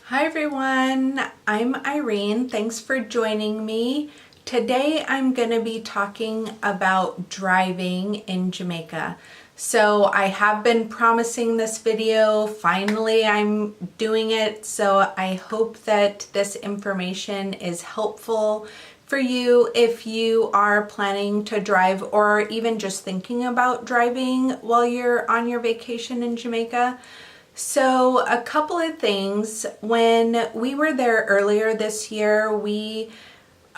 Hi everyone, I'm Irene. Thanks for joining me. Today I'm going to be talking about driving in Jamaica. So I have been promising this video. Finally I'm doing it. So I hope that this information is helpful for you if you are planning to drive or even just thinking about driving while you're on your vacation in Jamaica. So a couple of things. When we were there earlier this year, we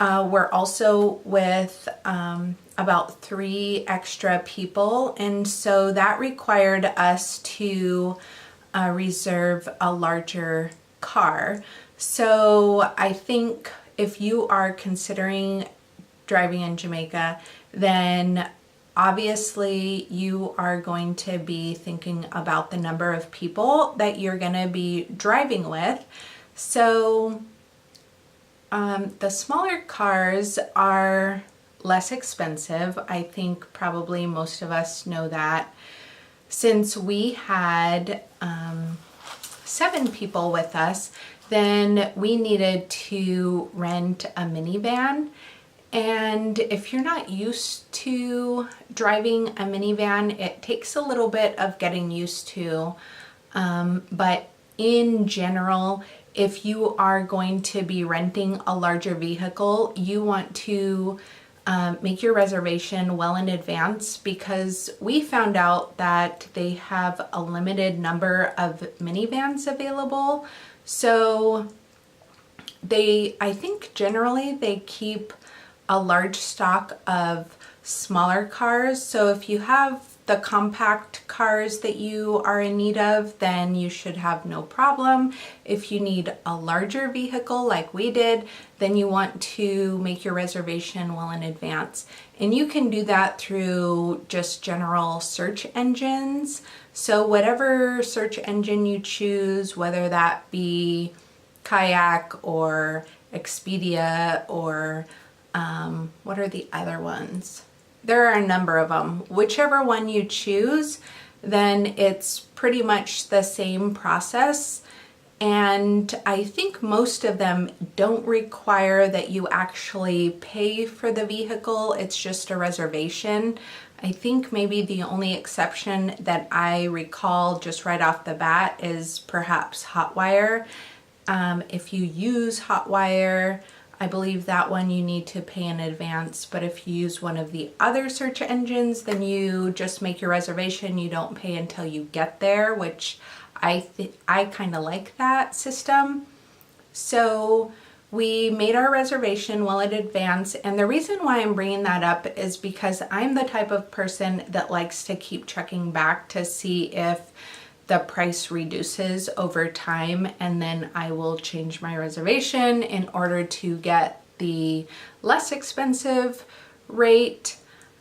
were also with about 3 extra people, and so that required us to reserve a larger car. So I think if you are considering driving in Jamaica, then obviously you are going to be thinking about the number of people that you're going to be driving with. So the smaller cars are less expensive. I think probably most of us know that. Since we had 7 people with us, then we needed to rent a minivan. And if you're not used to driving a minivan, it takes a little bit of getting used to. But in general, if you are going to be renting a larger vehicle, you want to make your reservation well in advance, because we found out that they have a limited number of minivans available. So I think generally they keep a large stock of smaller cars. So if you have the compact cars that you are in need of, then you should have no problem. If you need a larger vehicle like we did, then you want to make your reservation well in advance. And you can do that through just general search engines. So whatever search engine you choose, whether that be Kayak or Expedia or what are the other ones? There are a number of them. Whichever one you choose, then it's pretty much the same process. And I think most of them don't require that you actually pay for the vehicle. It's just a reservation. I think maybe the only exception that I recall just right off the bat is perhaps Hotwire. If you use Hotwire, I believe that one you need to pay in advance, but if you use one of the other search engines, then you just make your reservation. You don't pay until you get there, which I kind of like that system. So we made our reservation well in advance, and the reason why I'm bringing that up is because I'm the type of person that likes to keep checking back to see if the price reduces over time, and then I will change my reservation in order to get the less expensive rate.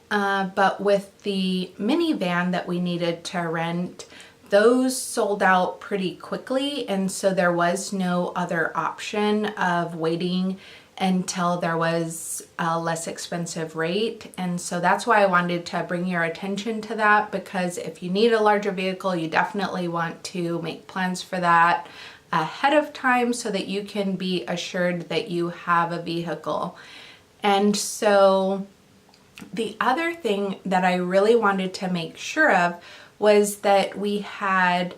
But with the minivan that we needed to rent, those sold out pretty quickly, and so there was no other option of waiting until there was a less expensive rate. And so that's why I wanted to bring your attention to that, because if you need a larger vehicle, you definitely want to make plans for that ahead of time so that you can be assured that you have a vehicle. And so the other thing that I really wanted to make sure of was that we had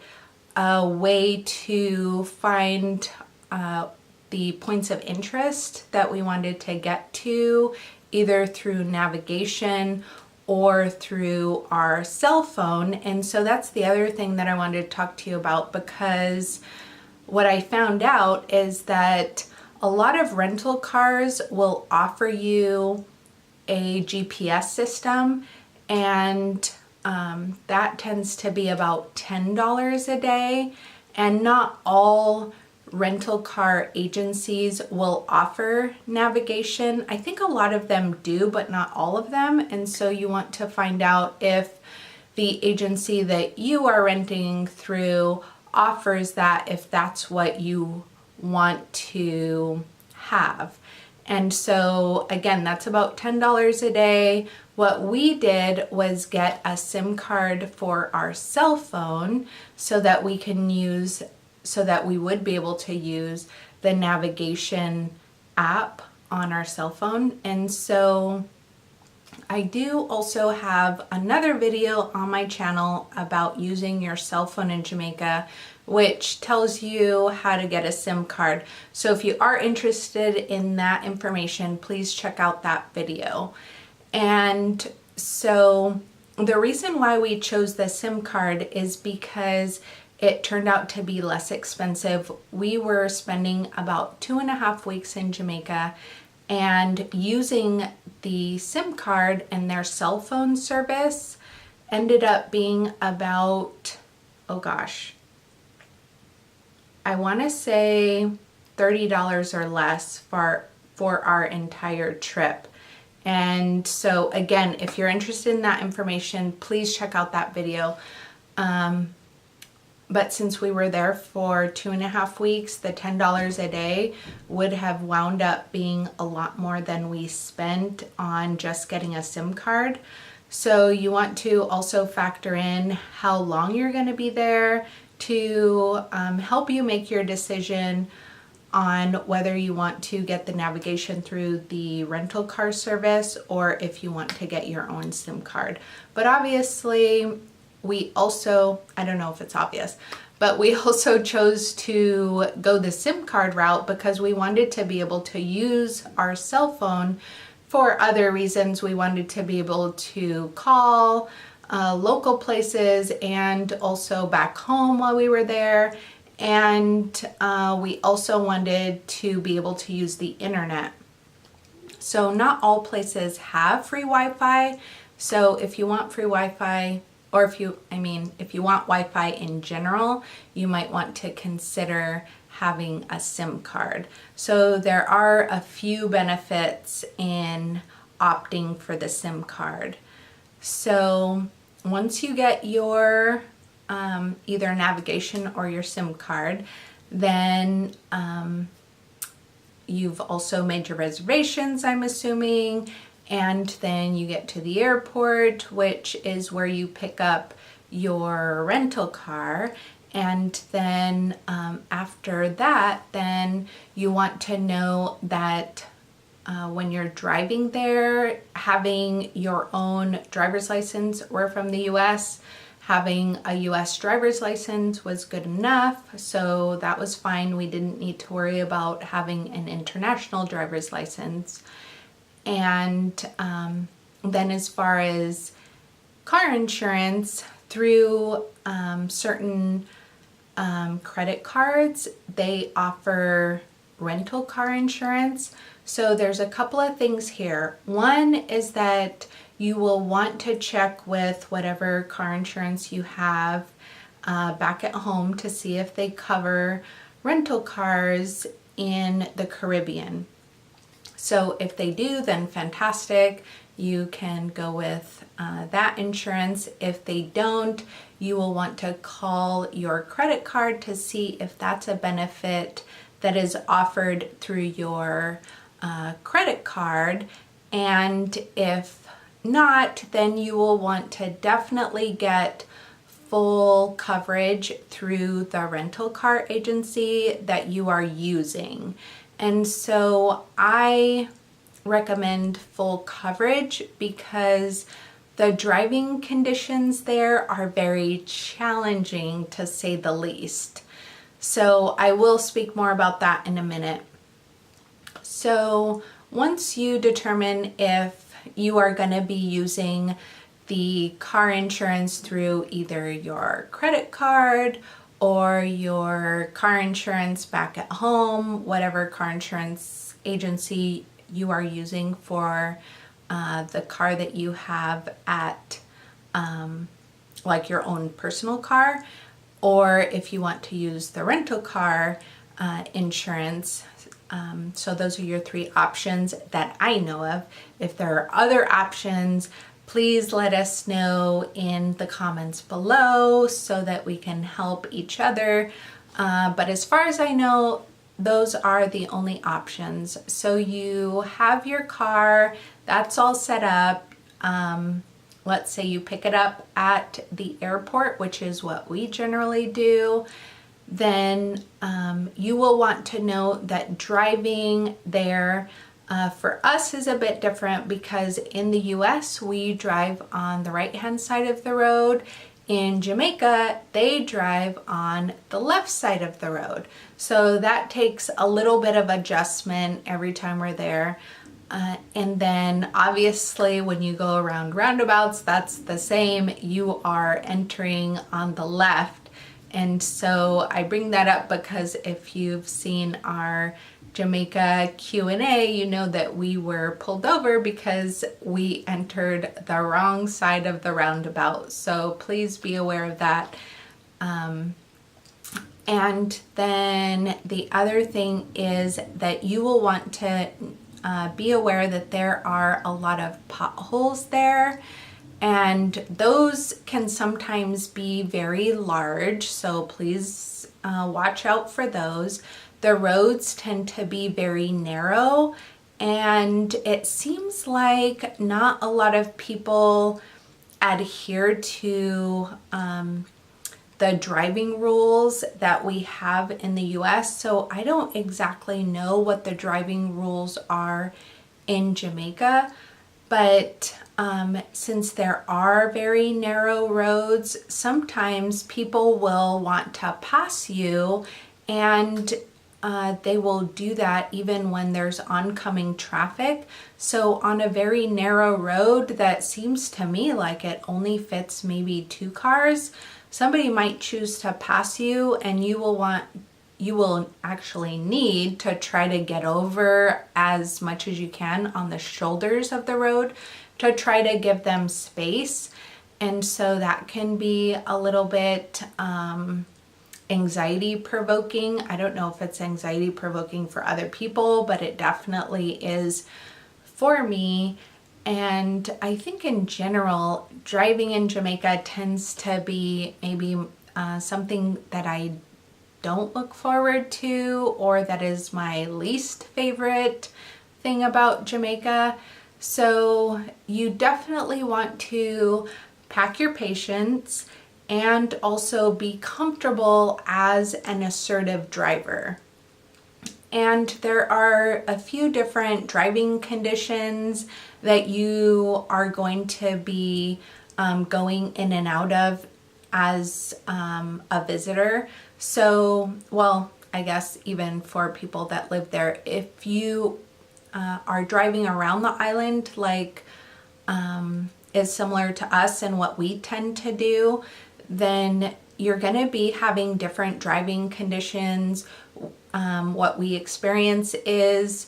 a way to find the points of interest that we wanted to get to, either through navigation or through our cell phone. And so that's the other thing that I wanted to talk to you about, because what I found out is that a lot of rental cars will offer you a GPS system, and that tends to be about $10 a day, and not all rental car agencies will offer navigation. I think a lot of them do, but not all of them. And so you want to find out if the agency that you are renting through offers that, if that's what you want to have. And so again, that's about $10 a day. What we did was get a SIM card for our cell phone so that we can use so that we would be able to use the navigation app on our cell phone. And so I do also have another video on my channel about using your cell phone in Jamaica, which tells you how to get a SIM card. So if you are interested in that information, please check out that video. And so the reason why we chose the SIM card is because it turned out to be less expensive. We were spending about 2.5 weeks in Jamaica, and using the SIM card and their cell phone service ended up being about, oh gosh, I want to say $30 or less for our entire trip. And so again, if you're interested in that information, please check out that video. But since we were there for 2.5 weeks, the $10 a day would have wound up being a lot more than we spent on just getting a SIM card. So you want to also factor in how long you're going to be there to help you make your decision on whether you want to get the navigation through the rental car service or if you want to get your own SIM card. But obviously, we also, I don't know if it's obvious, but we also chose to go the SIM card route because we wanted to be able to use our cell phone for other reasons. We wanted to be able to call local places and also back home while we were there. And we also wanted to be able to use the internet. So not all places have free Wi-Fi. So if you want free Wi-Fi, or if you want Wi-Fi in general, you might want to consider having a SIM card. So there are a few benefits in opting for the SIM card. So once you get your either navigation or your SIM card, then you've also made your reservations, I'm assuming, and then you get to the airport, which is where you pick up your rental car. And then after that, then you want to know that when you're driving there, having your own driver's license. We're from the US. Having a US driver's license was good enough, so that was fine. We didn't need to worry about having an international driver's license. And then as far as car insurance, through certain credit cards, they offer rental car insurance. So there's a couple of things here. One is that you will want to check with whatever car insurance you have back at home to see if they cover rental cars in the Caribbean. So if they do, then fantastic. You can go with that insurance. If they don't, you will want to call your credit card to see if that's a benefit that is offered through your credit card. And if not, then you will want to definitely get full coverage through the rental car agency that you are using. And so I recommend full coverage because the driving conditions there are very challenging, to say the least. So I will speak more about that in a minute. So once you determine if you are going to be using the car insurance through either your credit card or your car insurance back at home, whatever car insurance agency you are using for the car that you have at like your own personal car, or if you want to use the rental car insurance. So those are your three options that I know of. If there are other options, please let us know in the comments below so that we can help each other. But as far as I know, those are the only options. So you have your car, that's all set up. Let's say you pick it up at the airport, which is what we generally do. then you will want to note that driving there for us is a bit different, because in the US we drive on the right hand side of the road. In Jamaica, they drive on the left side of the road. So that takes a little bit of adjustment every time we're there. And then obviously when you go around roundabouts, that's the same. You are entering on the left. And so I bring that up because if you've seen our Jamaica Q&A, you know that we were pulled over because we entered the wrong side of the roundabout. So please be aware of that. And then the other thing is that you will want to be aware that there are a lot of potholes there, and those can sometimes be very large, so please watch out for those. The roads tend to be very narrow, and it seems like not a lot of people adhere to the driving rules that we have in the US. So I don't exactly know what the driving rules are in Jamaica, but since there are very narrow roads, sometimes people will want to pass you, and they will do that even when there's oncoming traffic. So on a very narrow road that seems to me like it only fits maybe 2 cars, somebody might choose to pass you, and you will actually need to try to get over as much as you can on the shoulders of the road to try to give them space. And so that can be a little bit anxiety provoking. I don't know if it's anxiety provoking for other people, but it definitely is for me. And I think in general, driving in Jamaica tends to be maybe something that I don't look forward to, or that is my least favorite thing about Jamaica. So you definitely want to pack your patience and also be comfortable as an assertive driver. And there are a few different driving conditions that you are going to be going in and out of as a visitor. So, well, I guess even for people that live there, if you are driving around the island, like is similar to us and what we tend to do, then you're going to be having different driving conditions. What we experience is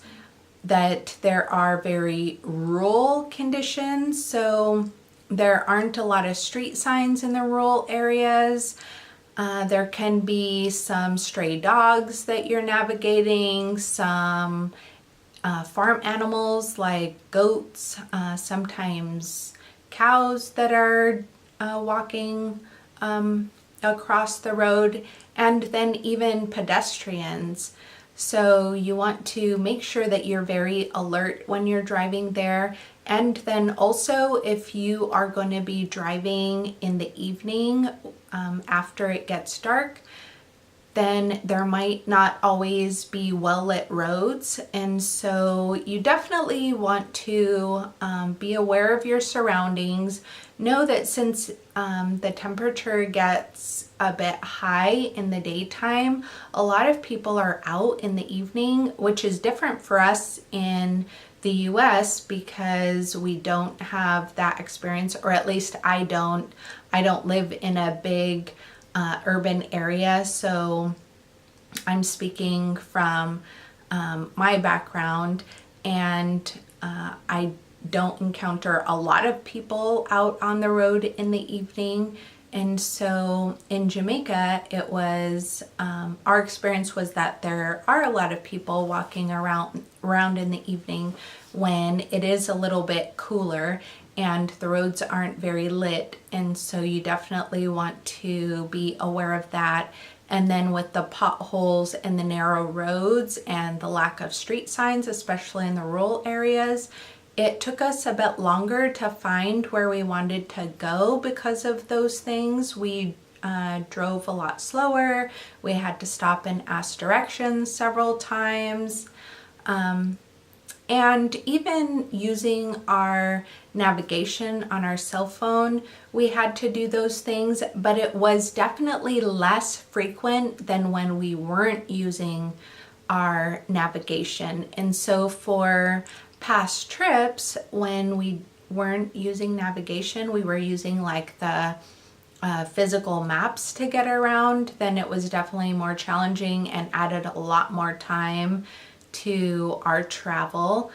that there are very rural conditions, so there aren't a lot of street signs in the rural areas. There can be some stray dogs that you're navigating, some farm animals like goats, sometimes cows that are walking across the road, and then even pedestrians. So you want to make sure that you're very alert when you're driving there. And then also, if you are going to be driving in the evening after it gets dark, then there might not always be well-lit roads. And so you definitely want to be aware of your surroundings. Know that since the temperature gets a bit high in the daytime, a lot of people are out in the evening, which is different for us in the US because we don't have that experience, or at least I don't live in a big urban area. So I'm speaking from my background, and I don't encounter a lot of people out on the road in the evening. And so in Jamaica, it was our experience was that there are a lot of people walking around in the evening when it is a little bit cooler and the roads aren't very lit. And so you definitely want to be aware of that. And then with the potholes and the narrow roads and the lack of street signs, especially in the rural areas, it took us a bit longer to find where we wanted to go because of those things. We drove a lot slower. We had to stop and ask directions several times. And even using our navigation on our cell phone, we had to do those things, but it was definitely less frequent than when we weren't using our navigation. And so for past trips, when we weren't using navigation, we were using like the physical maps to get around, then it was definitely more challenging and added a lot more time to our travel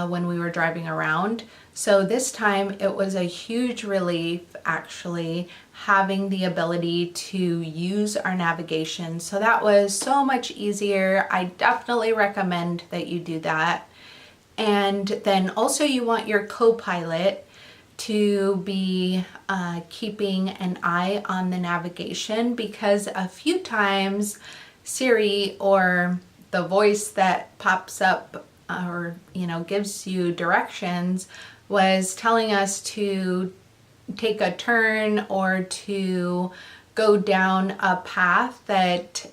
when we were driving around. So this time it was a huge relief actually having the ability to use our navigation. So that was so much easier. I definitely recommend that you do that. And then also you want your co-pilot to be keeping an eye on the navigation, because a few times Siri or the voice that pops up or gives you directions was telling us to take a turn or to go down a path that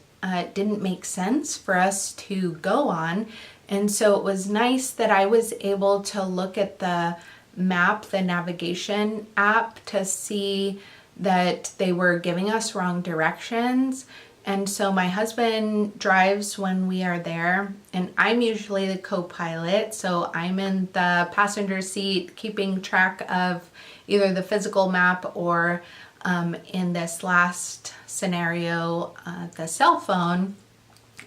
didn't make sense for us to go on. And so it was nice that I was able to look at the map, the navigation app, to see that they were giving us wrong directions. And so my husband drives when we are there, and I'm usually the co-pilot. So I'm in the passenger seat keeping track of either the physical map or in this last scenario, the cell phone,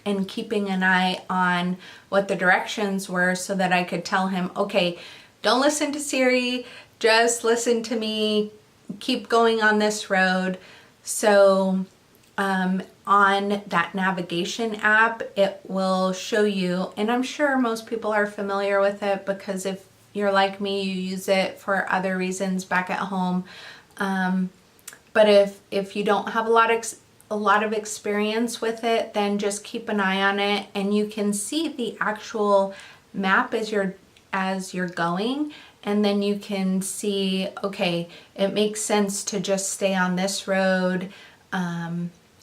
and keeping an eye on what the directions were so that I could tell him, okay, don't listen to Siri, just listen to me, keep going on this road. So on that navigation app, it will show you, and I'm sure most people are familiar with it because if you're like me, you use it for other reasons back at home. But if you don't have a lot of experience with it, then just keep an eye on it, and you can see the actual map as you're going, and then you can see, okay, it makes sense to just stay on this road,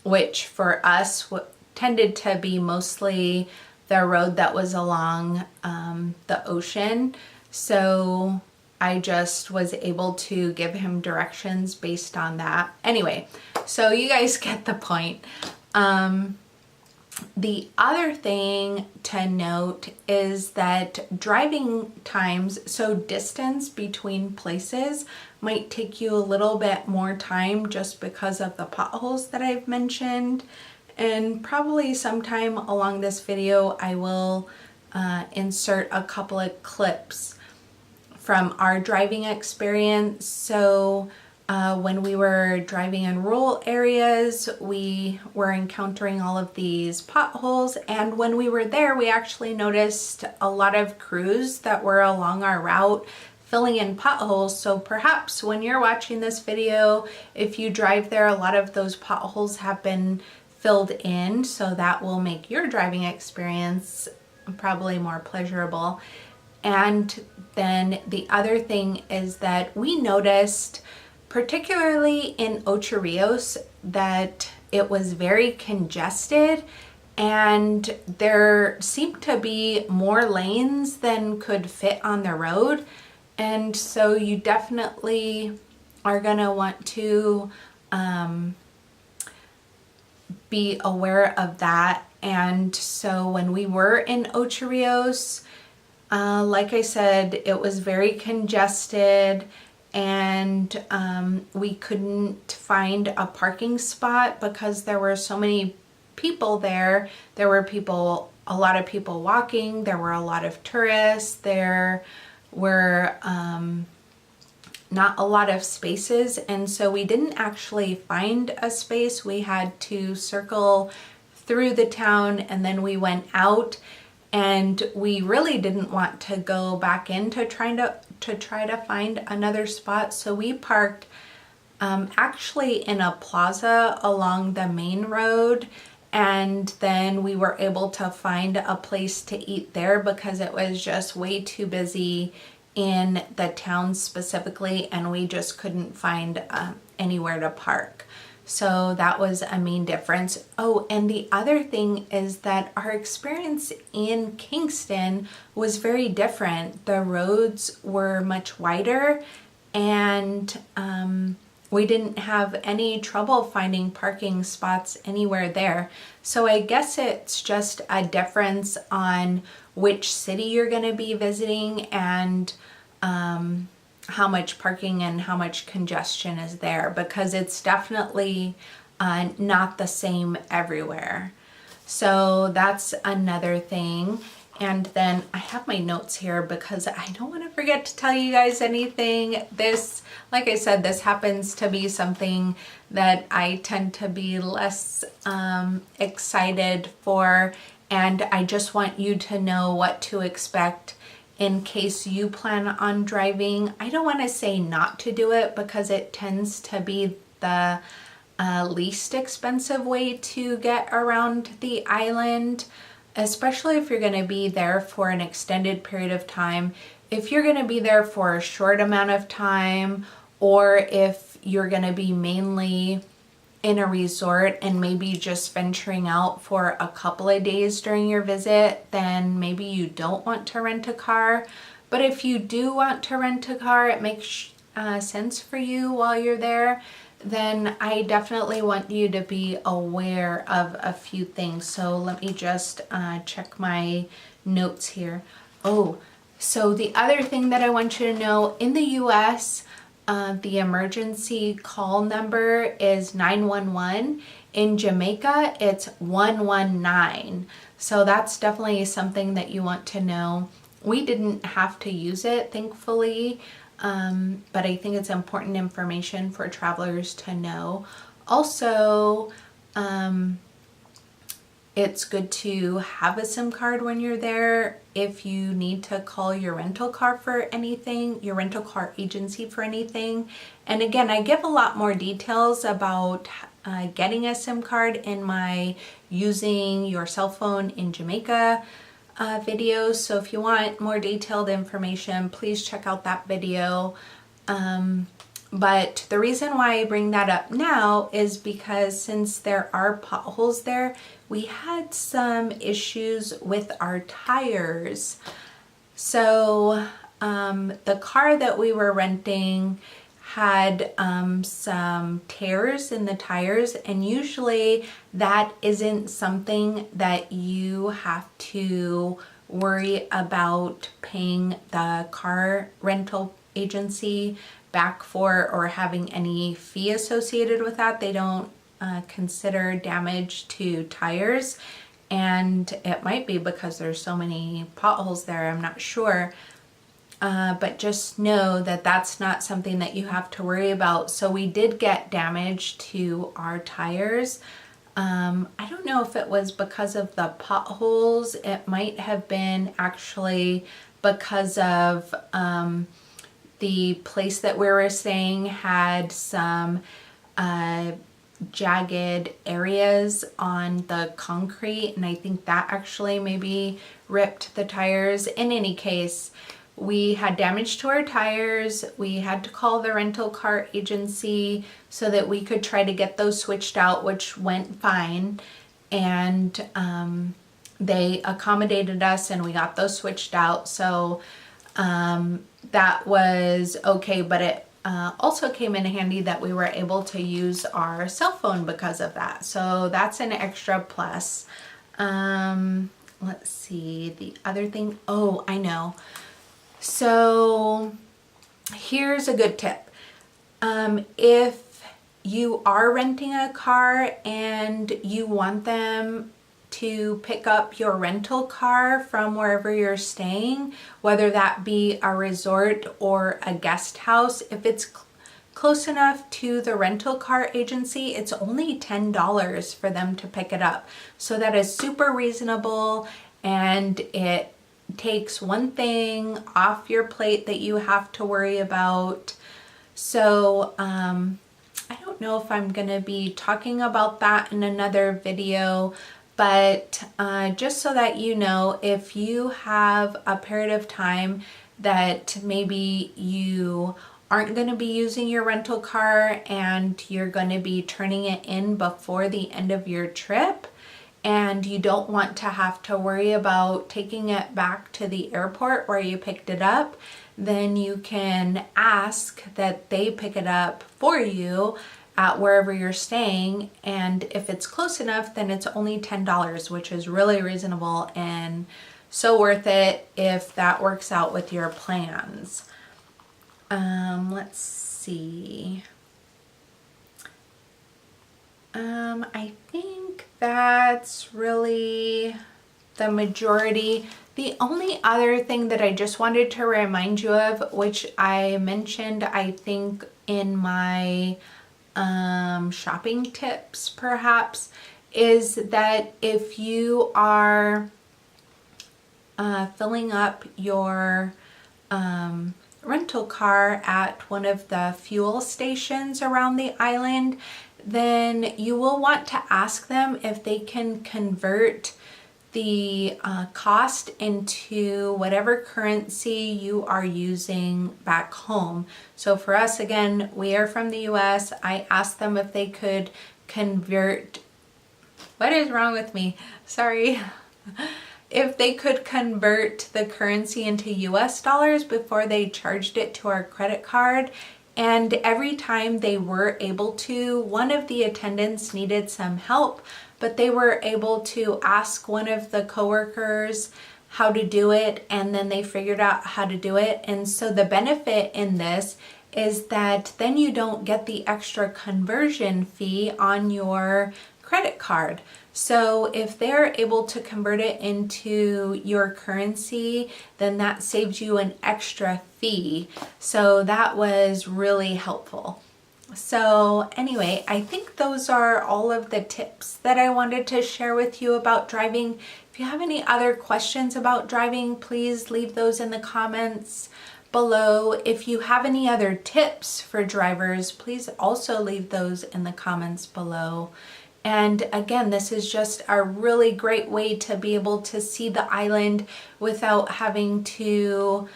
which for us tended to be mostly the road that was along the ocean. So I just was able to give him directions based on that. Anyway, so you guys get the point. The other thing to note is that driving times, so distance between places, might take you a little bit more time just because of the potholes that I've mentioned. And probably sometime along this video, I will insert a couple of clips from our driving experience. So when we were driving in rural areas, we were encountering all of these potholes, and when we were there, we actually noticed a lot of crews that were along our route filling in potholes. So perhaps when you're watching this video, if you drive there, a lot of those potholes have been filled in, so that will make your driving experience probably more pleasurable. And then the other thing is that we noticed, particularly in Ocho Rios, that it was very congested and there seemed to be more lanes than could fit on the road. And so you definitely are gonna want to be aware of that. And so when we were in Ocho Rios, like I said, it was very congested, and we couldn't find a parking spot because there were so many people there. There were a lot of people walking, there were a lot of tourists, there were not a lot of spaces, and so we didn't actually find a space. We had to circle through the town, and then we went out, and we really didn't want to go back in to try to find another spot. So we parked actually in a plaza along the main road, and then we were able to find a place to eat there because it was just way too busy in the town specifically, and we just couldn't find anywhere to park. So that was a main difference. Oh, and the other thing is that our experience in Kingston was very different. The roads were much wider, and we didn't have any trouble finding parking spots anywhere there. So I guess it's just a difference on which city you're going to be visiting, and how much parking and how much congestion is there, because it's definitely not the same everywhere. So that's another thing. And then I have my notes here because I don't want to forget to tell you guys anything. This, like I said, this happens to be something that I tend to be less excited for, and I just want you to know what to expect in case you plan on driving. I don't want to say not to do it because it tends to be the least expensive way to get around the island, especially if you're going to be there for an extended period of time. If you're going to be there for a short amount of time, or if you're going to be mainly in a resort and maybe just venturing out for a couple of days during your visit, then maybe you don't want to rent a car. But if you do want to rent a car, it makes sense for you while you're there, then I definitely want you to be aware of a few things. So let me just check my notes here. Oh, so the other thing that I want you to know, in the US, the emergency call number is 911. In Jamaica, it's 119. So that's definitely something that you want to know. We didn't have to use it, thankfully, but I think it's important information for travelers to know. Also, it's good to have a SIM card when you're there if you need to call your rental car for anything, your rental car agency for anything. And again, I give a lot more details about getting a SIM card in my using your cell phone in Jamaica videos. So if you want more detailed information, please check out that video. But the reason why I bring that up now is because since there are potholes there, we had some issues with our tires. So the car that we were renting had some tears in the tires, and usually that isn't something that you have to worry about paying the car rental agency back for, or having any fee associated with that. They don't consider damage to tires, and it might be because there's so many potholes there, I'm not sure. But just know that that's not something that you have to worry about. So we did get damage to our tires. I don't know if it was because of the potholes. It might have been actually because of the place that we were staying had some jagged areas on the concrete, and I think that actually maybe ripped the tires. In any case, we had damage to our tires. We had to call the rental car agency so that we could try to get those switched out, which went fine. And they accommodated us and we got those switched out. So that was okay, but it also came in handy that we were able to use our cell phone because of that. So that's an extra plus. Let's see, the other thing. Oh, I know. So here's a good tip. If you are renting a car and you want them to pick up your rental car from wherever you're staying, whether that be a resort or a guest house, if it's close enough to the rental car agency, it's only $10 for them to pick it up. So that is super reasonable, and it takes one thing off your plate that you have to worry about. So I don't know if I'm gonna be talking about that in another video, but just so that you know, if you have a period of time that maybe you aren't going to be using your rental car and you're going to be turning it in before the end of your trip, and you don't want to have to worry about taking it back to the airport where you picked it up, then you can ask that they pick it up for you at wherever you're staying. And if it's close enough, then it's only $10, which is really reasonable and so worth it if that works out with your plans. Let's see. I think that's really the majority. The only other thing that I just wanted to remind you of, which I mentioned, I think in my shopping tips perhaps, is that if you are filling up your rental car at one of the fuel stations around the island, then you will want to ask them if they can convert the cost into whatever currency you are using back home. So for us, again, we are from the US. I asked them if they could convert, what is wrong with me? Sorry. If they could convert the currency into US dollars before they charged it to our credit card. And every time they were able to, one of the attendants needed some help, but they were able to ask one of the coworkers how to do it, and then they figured out how to do it. And so the benefit in this is that then you don't get the extra conversion fee on your credit card. So if they're able to convert it into your currency, then that saves you an extra fee. So that was really helpful. So anyway, I think those are all of the tips that I wanted to share with you about driving. If you have any other questions about driving, please leave those in the comments below. If you have any other tips for drivers, please also leave those in the comments below. And again, this is just a really great way to be able to see the island without having to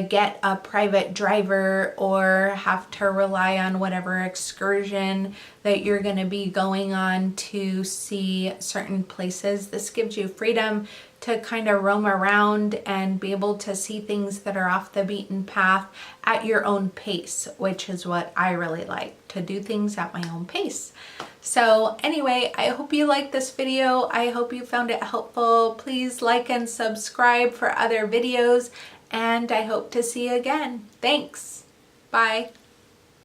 get a private driver or have to rely on whatever excursion that you're going to be going on to see certain places. This gives you freedom to kind of roam around and be able to see things that are off the beaten path at your own pace, which is what I really like, to do things at my own pace. So anyway, I hope you liked this video. I hope you found it helpful. Please like and subscribe for other videos, and I hope to see you again. Thanks. Bye.